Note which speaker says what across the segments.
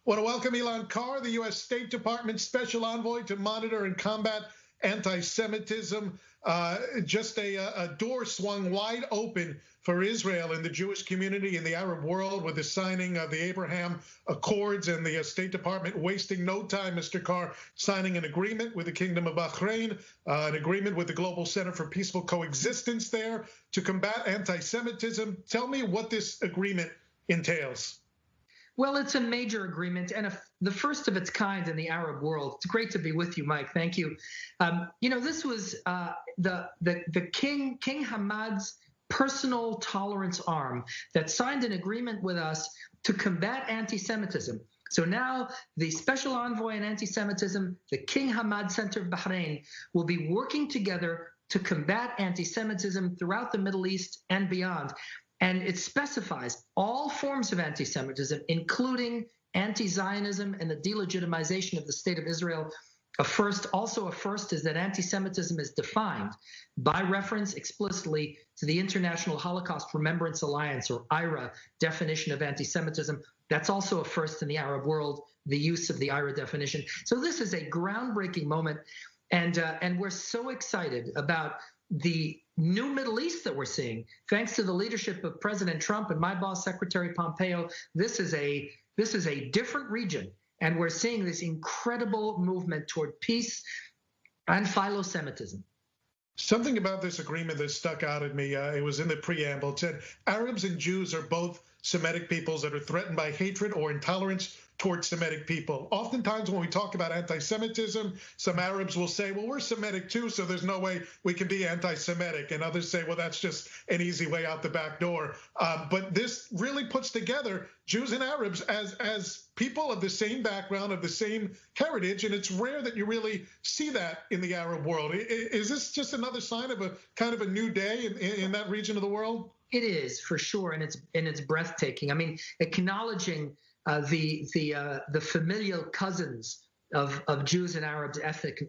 Speaker 1: Want to welcome Elan Carr, the U.S. State Department Special Envoy to monitor and combat anti-Semitism. Just a door swung wide open for Israel and the Jewish community in the Arab world with the signing of the Abraham Accords, and the State Department wasting no time, Mr. Carr, signing an agreement with the Kingdom of Bahrain, an agreement with the Global Center for Peaceful Coexistence there to combat anti-Semitism. Tell me what this agreement entails.
Speaker 2: Well, it's a major agreement and the first of its kind in the Arab world. It's great to be with you, Mike. Thank you. This was the King Hamad's personal tolerance arm that signed an agreement with us to combat anti-Semitism. So now the Special Envoy on Anti-Semitism, the King Hamad Center of Bahrain, will be working together to combat anti-Semitism throughout the Middle East and beyond. And it specifies all forms of anti-Semitism, including anti-Zionism and the delegitimization of the State of Israel. A first is that anti-Semitism is defined by reference explicitly to the International Holocaust Remembrance Alliance, or IRA, definition of anti-Semitism. That's also a first in the Arab world, the use of the IRA definition. So this is a groundbreaking moment, and we're so excited about the new Middle East that we're seeing, thanks to the leadership of President Trump and my boss, Secretary Pompeo. This is a different region, and we're seeing this incredible movement toward peace and philo-Semitism.
Speaker 1: Something about this agreement that stuck out at me, it was in the preamble. It said Arabs and Jews are both Semitic peoples that are threatened by hatred or intolerance towards Semitic people. Oftentimes when we talk about anti-Semitism, some Arabs will say, well, we're Semitic too, so there's no way we can be anti-Semitic. And others say, well, that's just an easy way out the back door. But this really puts together Jews and Arabs as people of the same background, of the same heritage. And it's rare that you really see that in the Arab world. Is this just another sign of a kind of a new day in that region of the world?
Speaker 2: It is, for sure, and it's breathtaking. I mean, acknowledging the familial cousins of Jews and Arabs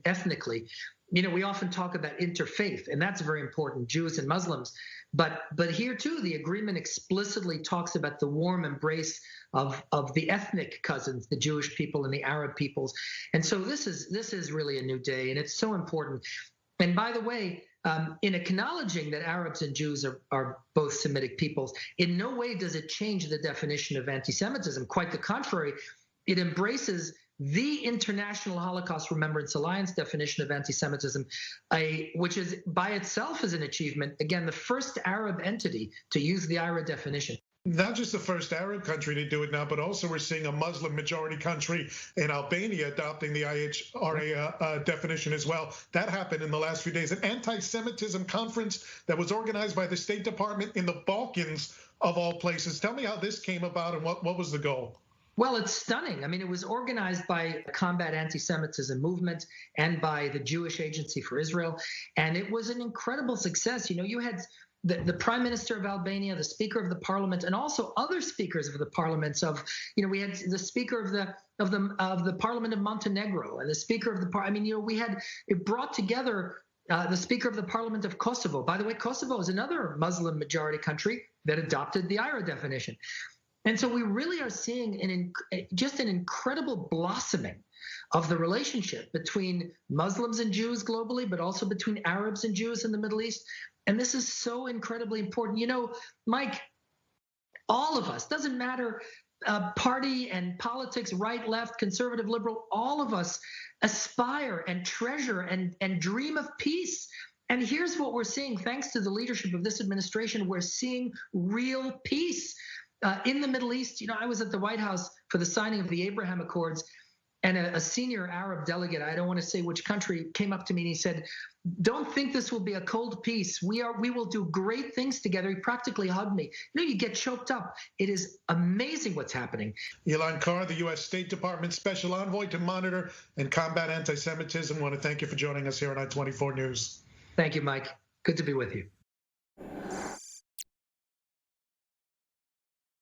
Speaker 2: ethnically. We often talk about interfaith, and that's very important, Jews and Muslims. But here too, the agreement explicitly talks about the warm embrace of the ethnic cousins, the Jewish people and the Arab peoples. And so this is really a new day, and it's so important. And by the way, in acknowledging that Arabs and Jews are both Semitic peoples, in no way does it change the definition of anti-Semitism. Quite the contrary, it embraces the International Holocaust Remembrance Alliance definition of anti-Semitism, which is by itself is an achievement. Again, the first Arab entity to use the IRA definition.
Speaker 1: Not just the first Arab country to do it now, but also we're seeing a Muslim majority country in Albania adopting the IHRA definition as well. That happened in the last few days. An anti-Semitism conference that was organized by the State Department in the Balkans, of all places. Tell me how this came about and what was the goal?
Speaker 2: Well, it's stunning. I mean, it was organized by the Combat Anti-Semitism movement and by the Jewish Agency for Israel, and it was an incredible success. You had the Prime Minister of Albania, the Speaker of the Parliament, and also other speakers of the parliaments of, we had the Speaker of the Parliament of Montenegro and the Speaker of the it brought together the Speaker of the Parliament of Kosovo. By the way, Kosovo is another Muslim majority country that adopted the IRA definition. And so we really are seeing just an incredible blossoming of the relationship between Muslims and Jews globally, but also between Arabs and Jews in the Middle East. And this is so incredibly important. Mike, all of us, doesn't matter party and politics, right, left, conservative, liberal, all of us aspire and treasure and dream of peace. And here's what we're seeing. Thanks to the leadership of this administration, we're seeing real peace in the Middle East. I was at the White House for the signing of the Abraham Accords, and a senior Arab delegate, I don't want to say which country, came up to me and he said, "Don't think this will be a cold peace. We will do great things together." He practically hugged me. You get choked up. It is amazing what's happening.
Speaker 1: Elan Carr, the U.S. State Department Special Envoy to monitor and combat anti-Semitism. I want to thank you for joining us here on i24 News.
Speaker 2: Thank you, Mike. Good to be with you.